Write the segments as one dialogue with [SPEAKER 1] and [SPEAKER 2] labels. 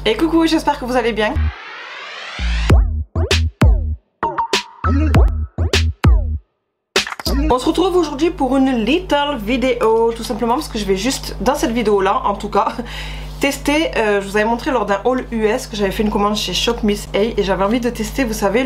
[SPEAKER 1] Et coucou, j'espère que vous allez bien. On se retrouve aujourd'hui pour une little vidéo, tout simplement parce que je vais juste, dans cette vidéo là en tout cas, tester, je vous avais montré lors d'un haul US que j'avais fait une commande chez Shop Miss A et j'avais envie de tester, vous savez,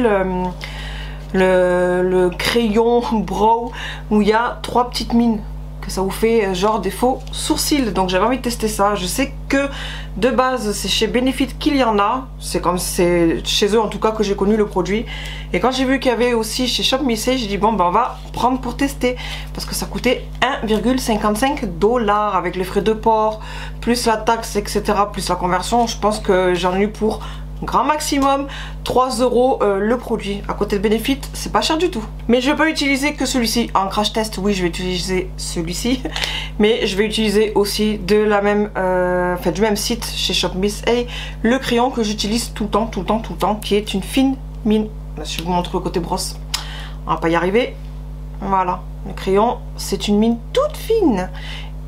[SPEAKER 1] le crayon brow où il y a 3 petites mines, que ça vous fait genre des faux sourcils. Donc j'avais envie de tester ça. Je sais que de base c'est chez Benefit qu'il y en a, c'est comme c'est chez eux en tout cas que j'ai connu le produit. Et quand j'ai vu qu'il y avait aussi chez Shop Miss A, j'ai dit bon ben on va prendre pour tester, parce que ça coûtait 1,55 $ avec les frais de port, plus la taxe, etc., plus la conversion. Je pense que j'en ai eu pour grand maximum 3 € le produit. À côté de Benefit, c'est pas cher du tout. Mais je vais pas utiliser que celui-ci en crash test. Oui, je vais utiliser celui-ci, mais je vais utiliser aussi de la même, du même site chez Shop Miss A, le crayon que j'utilise tout le temps, qui est une fine mine. Là, je vous montre le côté brosse. On va pas y arriver. Voilà, le crayon, c'est une mine toute fine.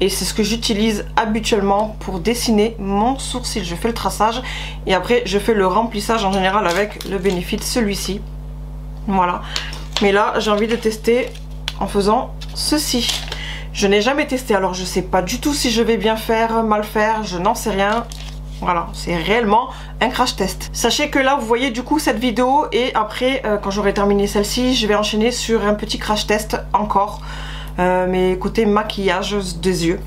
[SPEAKER 1] Et c'est ce que j'utilise habituellement pour dessiner mon sourcil. Je fais le traçage et après je fais le remplissage en général avec le Benefit, celui-ci. Voilà. Mais là j'ai envie de tester en faisant ceci. Je n'ai jamais testé, alors je sais pas du tout si je vais bien faire, mal faire, je n'en sais rien. Voilà, c'est réellement un crash test. Sachez que là vous voyez du coup cette vidéo et après quand j'aurai terminé celle-ci, je vais enchaîner sur un petit crash test encore. Mais côté maquillage des yeux.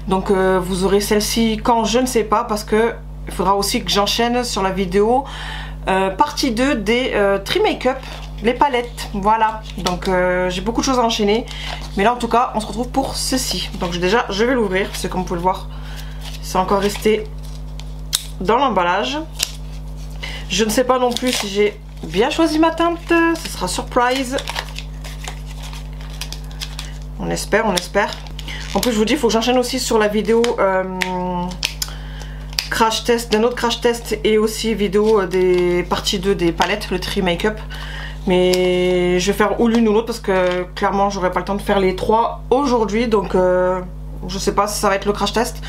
[SPEAKER 1] Donc vous aurez celle-ci quand je ne sais pas, parce que il faudra aussi que j'enchaîne sur la vidéo partie 2 des Tree Makeup, les palettes. Voilà, donc j'ai beaucoup de choses à enchaîner, mais là en tout cas on se retrouve pour ceci. Donc déjà je vais l'ouvrir, parce que comme vous pouvez le voir c'est encore resté dans l'emballage. Je ne sais pas non plus si j'ai bien choisi ma teinte, ce sera surprise. On espère, on espère. En plus je vous dis, il faut que j'enchaîne aussi sur la vidéo crash test, d'un autre crash test, et aussi vidéo des parties 2 des palettes, le Tree Makeup. Mais je vais faire ou l'une ou l'autre parce que clairement j'aurai pas le temps de faire les 3 aujourd'hui. Donc je sais pas si ça va être le crash test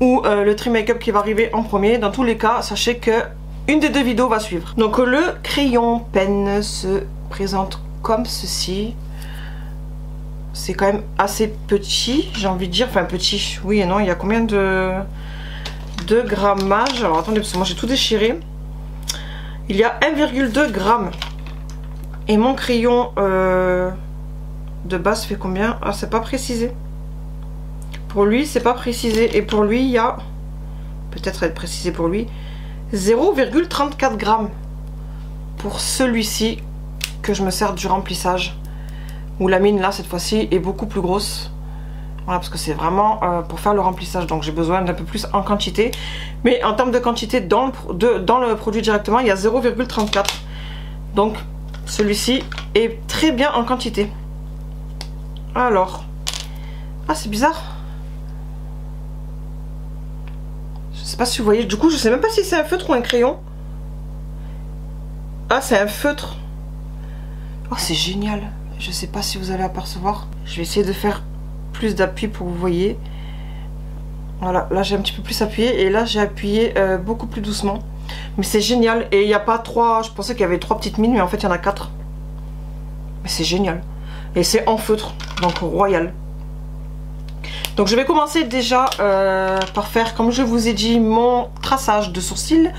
[SPEAKER 1] ou le Tree Makeup qui va arriver en premier. Dans tous les cas, sachez que une des 2 vidéos va suivre. Donc le crayon pen se présente comme ceci. C'est quand même assez petit, j'ai envie de dire, enfin petit, oui et non. Il y a combien de grammage? Alors attendez, parce que moi j'ai tout déchiré. Il y a 1,2 g. Et mon crayon de base fait combien? Ah, c'est pas précisé. Pour lui c'est pas précisé, et pour lui il y a, peut-être être précisé pour lui, 0,34 g pour celui-ci que je me sers du remplissage. Où la mine là cette fois-ci est beaucoup plus grosse. Voilà, parce que c'est vraiment pour faire le remplissage, donc j'ai besoin d'un peu plus en quantité. Mais en termes de quantité dans le produit directement, il y a 0,34. Donc celui-ci est très bien en quantité. Alors, ah c'est bizarre. Je sais pas si vous voyez, du coup je sais même pas si c'est un feutre ou un crayon. Ah, c'est un feutre. Oh, c'est génial. Je sais pas si vous allez apercevoir. Je vais essayer de faire plus d'appui pour que vous voyez. Voilà, là j'ai un petit peu plus appuyé et là j'ai appuyé beaucoup plus doucement. Mais c'est génial. Et il n'y a pas 3, je pensais qu'il y avait 3 petites mines, mais en fait il y en a 4. Mais c'est génial. Et c'est en feutre, donc royal. Donc je vais commencer déjà par faire, comme je vous ai dit, mon traçage de sourcils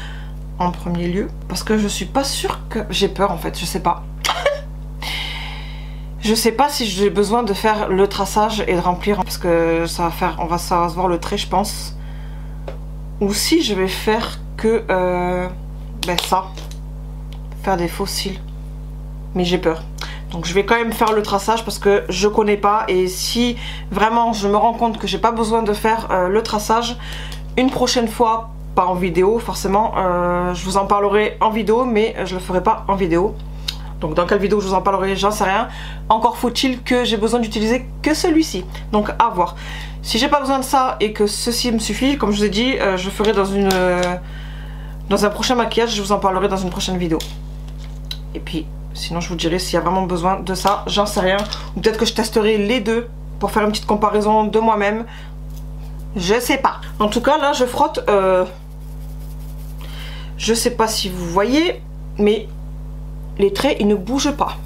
[SPEAKER 1] en premier lieu. Parce que je suis pas sûre que... J'ai peur en fait, je sais pas. Je sais pas si j'ai besoin de faire le traçage et de remplir, parce que ça va faire, ça va se voir le trait je pense. Ou si je vais faire que ça, faire des faux cils. Mais j'ai peur. Donc je vais quand même faire le traçage parce que je connais pas, et si vraiment je me rends compte que j'ai pas besoin de faire le traçage, une prochaine fois, pas en vidéo forcément, je vous en parlerai en vidéo, mais je le ferai pas en vidéo. Donc dans quelle vidéo je vous en parlerai, j'en sais rien. Encore faut-il que j'ai besoin d'utiliser que celui-ci. Donc à voir. Si j'ai pas besoin de ça et que ceci me suffit, comme je vous ai dit, je ferai dans un prochain maquillage, je vous en parlerai dans une prochaine vidéo. Et puis sinon je vous dirai s'il y a vraiment besoin de ça, j'en sais rien. Ou peut-être que je testerai les deux pour faire une petite comparaison de moi-même. Je sais pas. En tout cas là je frotte Je sais pas si vous voyez, mais les traits, ils ne bougent pas.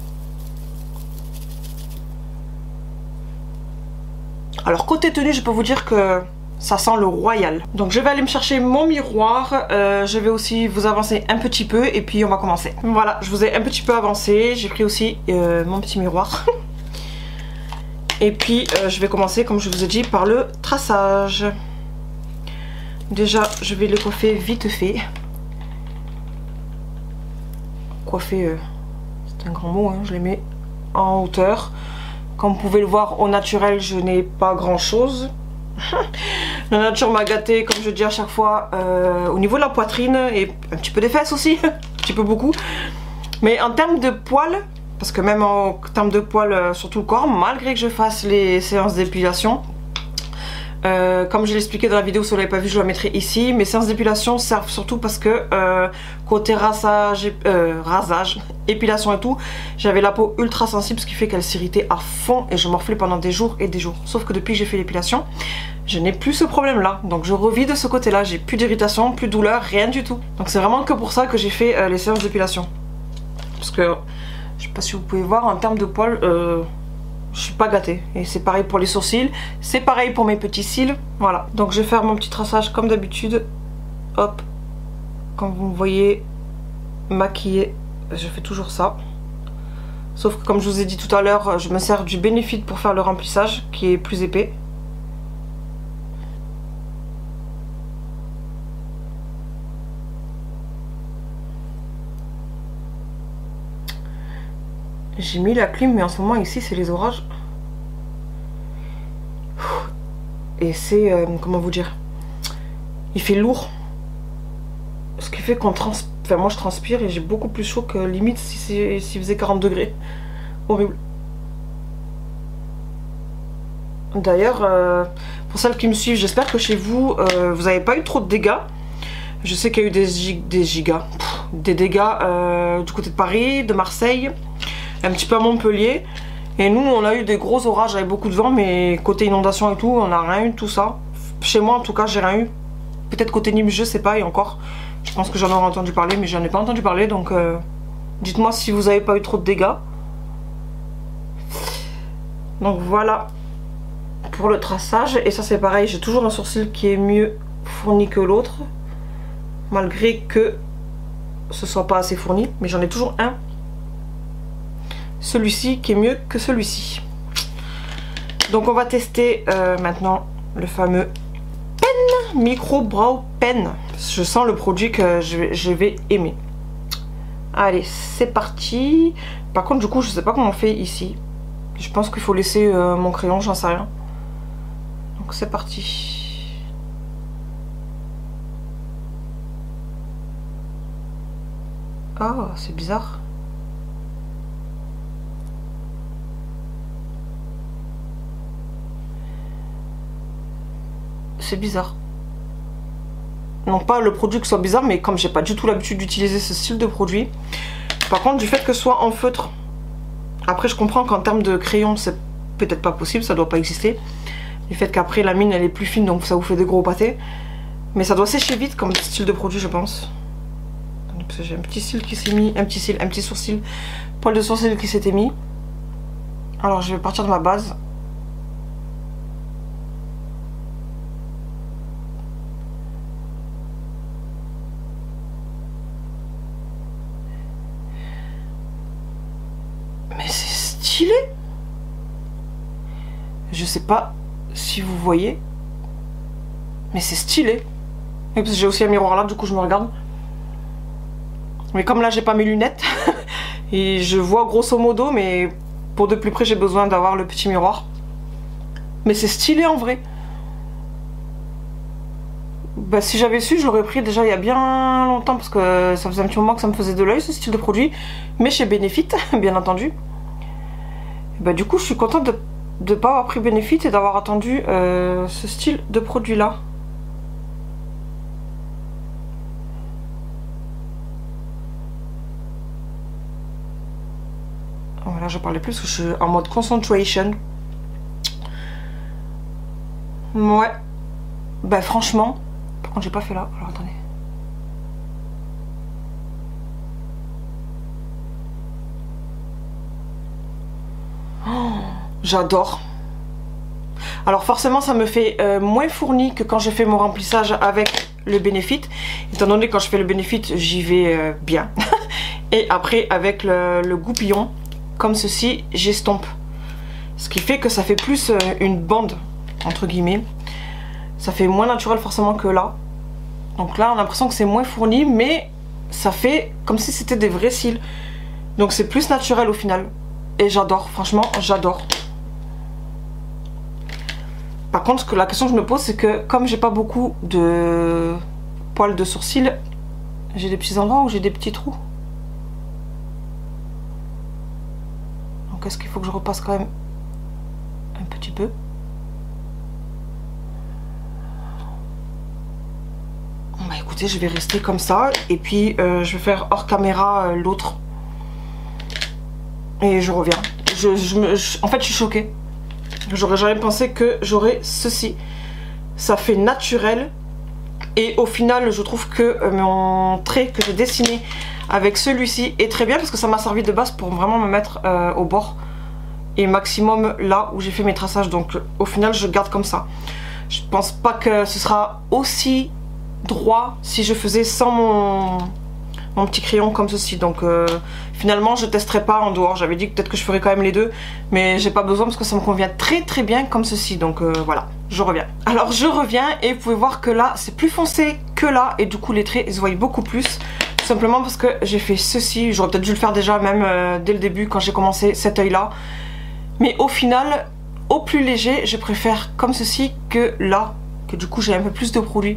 [SPEAKER 1] Alors côté tenue, je peux vous dire que ça sent le royal. Donc je vais aller me chercher mon miroir. Je vais aussi vous avancer un petit peu et puis on va commencer. Voilà, je vous ai un petit peu avancé. J'ai pris aussi mon petit miroir. Et puis je vais commencer, comme je vous ai dit, par le traçage. Déjà, je vais le coiffer vite fait. Coiffer, c'est un grand mot, hein, je les mets en hauteur. Comme vous pouvez le voir, au naturel, je n'ai pas grand chose. La nature m'a gâté, comme je dis à chaque fois, au niveau de la poitrine et un petit peu des fesses aussi, un petit peu beaucoup. Mais en termes de poils, parce que même en termes de poils sur tout le corps, malgré que je fasse les séances d'épilation, comme je l'ai expliqué dans la vidéo, si vous ne l'avez pas vu, je la mettrai ici. Mes séances d'épilation servent surtout parce que côté rasage, épilation et tout, j'avais la peau ultra sensible, ce qui fait qu'elle s'irritait à fond et je morflais pendant des jours et des jours. Sauf que depuis que j'ai fait l'épilation, je n'ai plus ce problème là. Donc je revis de ce côté là, j'ai plus d'irritation, plus de douleur, rien du tout. Donc c'est vraiment que pour ça que j'ai fait les séances d'épilation. Parce que, je sais pas si vous pouvez voir, en termes de poils, je suis pas gâtée. Et c'est pareil pour les sourcils, c'est pareil pour mes petits cils. Voilà, donc je vais faire mon petit traçage comme d'habitude. Hop, comme vous me voyez maquillée, je fais toujours ça. Sauf que comme je vous ai dit tout à l'heure, je me sers du Benefit pour faire le remplissage qui est plus épais. J'ai mis la clim, mais en ce moment ici c'est les orages. Et c'est, comment vous dire, il fait lourd. Ce qui fait qu'on transpire, enfin moi je transpire et j'ai beaucoup plus chaud que limite s'il faisait 40 degrés. Horrible. D'ailleurs, pour celles qui me suivent, j'espère que chez vous, vous n'avez pas eu trop de dégâts. Je sais qu'il y a eu des dégâts du côté de Paris, de Marseille, un petit peu à Montpellier. Et nous, on a eu des gros orages avec beaucoup de vent, mais côté inondation et tout, on n'a rien eu de tout ça. Chez moi, en tout cas, j'ai rien eu. Peut-être côté Nîmes, je sais pas, et encore. Je pense que j'en aurais entendu parler, mais j'en ai pas entendu parler, donc dites-moi si vous n'avez pas eu trop de dégâts. Donc voilà pour le traçage. Et ça, c'est pareil, j'ai toujours un sourcil qui est mieux fourni que l'autre, malgré que ce soit pas assez fourni, mais j'en ai toujours un. Celui-ci qui est mieux que celui-ci. Donc on va tester maintenant le fameux Pen Micro Brow Pen. Je sens le produit que je vais aimer. Allez, c'est parti. Par contre, du coup, je sais pas comment on fait ici. Je pense qu'il faut laisser mon crayon, j'en sais rien. Donc c'est parti. Ah, c'est bizarre. C'est bizarre. Non pas le produit que ce soit bizarre, mais comme j'ai pas du tout l'habitude d'utiliser ce style de produit. Par contre, du fait que ce soit en feutre, après je comprends qu'en termes de crayon c'est peut-être pas possible, ça doit pas exister. Du fait qu'après la mine elle est plus fine, donc ça vous fait des gros pâtés. Mais ça doit sécher vite comme style de produit, je pense. Parce que j'ai un petit cil qui s'est mis, un petit sourcil, poil de sourcil qui s'était mis. Alors je vais partir de ma base. Je sais pas si vous voyez, mais c'est stylé. Et j'ai aussi un miroir là, du coup je me regarde. Mais comme là j'ai pas mes lunettes et je vois grosso modo, mais pour de plus près j'ai besoin d'avoir le petit miroir. Mais c'est stylé en vrai. Bah, si j'avais su, je l'aurais pris déjà il y a bien longtemps, parce que ça faisait un petit moment que ça me faisait de l'œil ce style de produit, mais chez Benefit bien entendu. Et bah, du coup je suis contente de ne pas avoir pris Benefit et d'avoir attendu ce style de produit là. Voilà, je parlais plus parce que je suis en mode concentration. Ouais. Bah franchement, par contre j'ai pas fait là, alors attendez. j'adore. Alors forcément ça me fait moins fourni que quand je fais mon remplissage avec le Benefit, étant donné que quand je fais le Benefit j'y vais bien. Et après avec le goupillon comme ceci j'estompe, ce qui fait que ça fait plus une bande entre guillemets, ça fait moins naturel forcément que là. Donc là on a l'impression que c'est moins fourni, mais ça fait comme si c'était des vrais cils, donc c'est plus naturel au final. Et j'adore, franchement j'adore. Par contre, la question que je me pose, c'est que comme j'ai pas beaucoup de poils de sourcils, j'ai des petits endroits où j'ai des petits trous. Donc est-ce qu'il faut que je repasse quand même un petit peu? Bah écoutez, je vais rester comme ça. Et puis je vais faire hors caméra l'autre. Et je reviens. En fait, je suis choquée. J'aurais jamais pensé que j'aurais ceci. Ça fait naturel. Et au final, je trouve que mon trait que j'ai dessiné avec celui-ci est très bien, parce que ça m'a servi de base pour vraiment me mettre au bord. Et maximum là où j'ai fait mes traçages. Donc au final, je garde comme ça. Je pense pas que ce sera aussi droit si je faisais sans mon petit crayon comme ceci. Donc finalement je testerai pas en dehors. J'avais dit que peut-être que je ferais quand même les deux, mais j'ai pas besoin parce que ça me convient très très bien comme ceci. Donc voilà, je reviens. Alors je reviens et vous pouvez voir que là c'est plus foncé que là, et du coup les traits ils se voient beaucoup plus. Tout simplement parce que j'ai fait ceci. J'aurais peut-être dû le faire déjà même dès le début quand j'ai commencé cet œil là, mais au final au plus léger je préfère comme ceci que là, que du coup j'ai un peu plus de produit.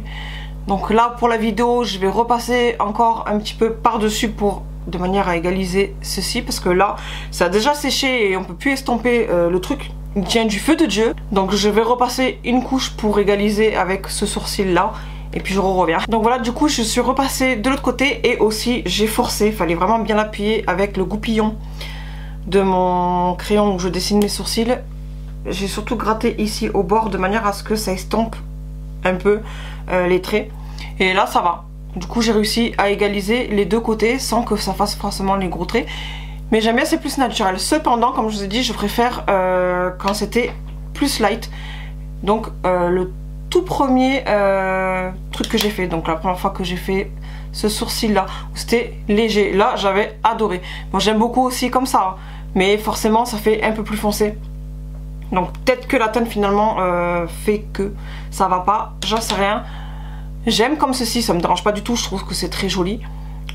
[SPEAKER 1] Donc là pour la vidéo je vais repasser encore un petit peu par dessus pour de manière à égaliser ceci, parce que là ça a déjà séché et on peut plus estomper le truc, il tient du feu de Dieu. Donc je vais repasser une couche pour égaliser avec ce sourcil là, et puis je reviens. Donc voilà, du coup je suis repassée de l'autre côté, et aussi j'ai forcé, il fallait vraiment bien appuyer avec le goupillon de mon crayon où je dessine mes sourcils. J'ai surtout gratté ici au bord de manière à ce que ça estompe un peu les traits, et là ça va. Du coup j'ai réussi à égaliser les deux côtés sans que ça fasse forcément les gros traits, mais j'aime bien, c'est plus naturel. Cependant comme je vous ai dit, je préfère quand c'était plus light. Donc le tout premier truc que j'ai fait, donc la première fois que j'ai fait ce sourcil là où c'était léger, là j'avais adoré. Bon, j'aime beaucoup aussi comme ça, hein, mais forcément ça fait un peu plus foncé. Donc peut-être que la teinte finalement fait que ça va pas, j'en sais rien. J'aime comme ceci, ça me dérange pas du tout, je trouve que c'est très joli,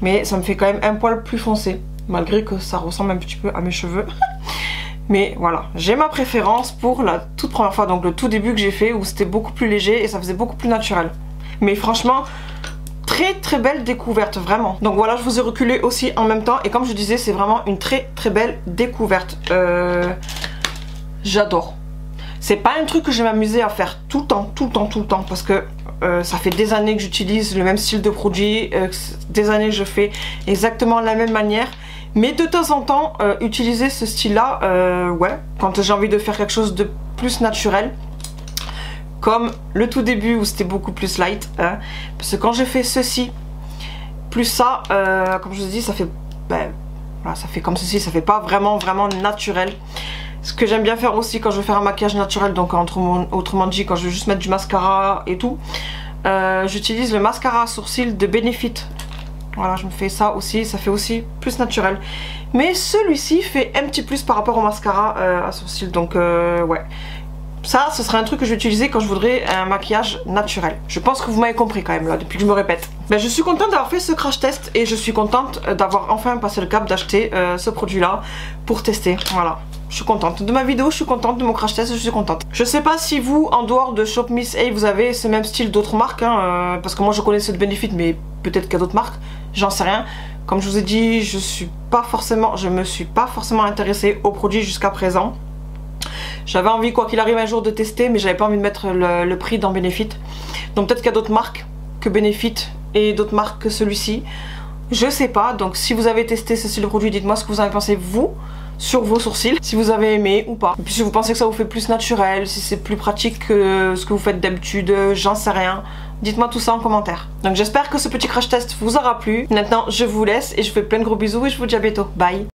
[SPEAKER 1] mais ça me fait quand même un poil plus foncé, malgré que ça ressemble un petit peu à mes cheveux. Mais voilà, j'ai ma préférence pour la toute première fois, donc le tout début que j'ai fait où c'était beaucoup plus léger et ça faisait beaucoup plus naturel. Mais franchement, très très belle découverte, vraiment. Donc voilà, je vous ai reculé aussi en même temps, et comme je disais, c'est vraiment une très très belle découverte. J'adore. C'est pas un truc que je vais m'amuser à faire tout le temps, parce que ça fait des années que j'utilise le même style de produit, des années que je fais exactement la même manière. Mais de temps en temps, utiliser ce style là, ouais, quand j'ai envie de faire quelque chose de plus naturel, comme le tout début où c'était beaucoup plus light, hein, parce que quand je fais ceci plus ça, comme je vous ai dit, ça fait, ben, voilà, ça fait comme ceci, ça fait pas vraiment naturel. Ce que j'aime bien faire aussi quand je veux faire un maquillage naturel, donc autrement dit quand je veux juste mettre du mascara et tout, j'utilise le mascara à sourcils de Benefit. Voilà, je me fais ça aussi, ça fait aussi plus naturel. Mais celui-ci fait un petit plus par rapport au mascara à sourcils, donc ouais. Ça, ce sera un truc que je vais utiliser quand je voudrais un maquillage naturel. Je pense que vous m'avez compris quand même là, depuis que je me répète. Ben, je suis contente d'avoir fait ce crash test, et je suis contente d'avoir enfin passé le cap d'acheter ce produit-là pour tester. Voilà. Je suis contente de ma vidéo, je suis contente de mon crash test, je suis contente. Je sais pas si vous, en dehors de Shop Miss A, vous avez ce même style d'autres marques, hein, parce que moi je connais ceux de Benefit, mais peut-être qu'il y a d'autres marques, j'en sais rien. Comme je vous ai dit, je me suis pas forcément intéressée aux produits jusqu'à présent. J'avais envie, quoi qu'il arrive un jour, de tester, mais j'avais pas envie de mettre le prix dans Benefit. Donc peut-être qu'il y a d'autres marques que Benefit et d'autres marques que celui-ci. Je sais pas, donc si vous avez testé ce style de produit, dites-moi ce que vous en avez pensé vous sur vos sourcils, si vous avez aimé ou pas. Et puis si vous pensez que ça vous fait plus naturel, si c'est plus pratique que ce que vous faites d'habitude, j'en sais rien. Dites-moi tout ça en commentaire. Donc j'espère que ce petit crash test vous aura plu. Maintenant je vous laisse et je vous fais plein de gros bisous et je vous dis à bientôt. Bye.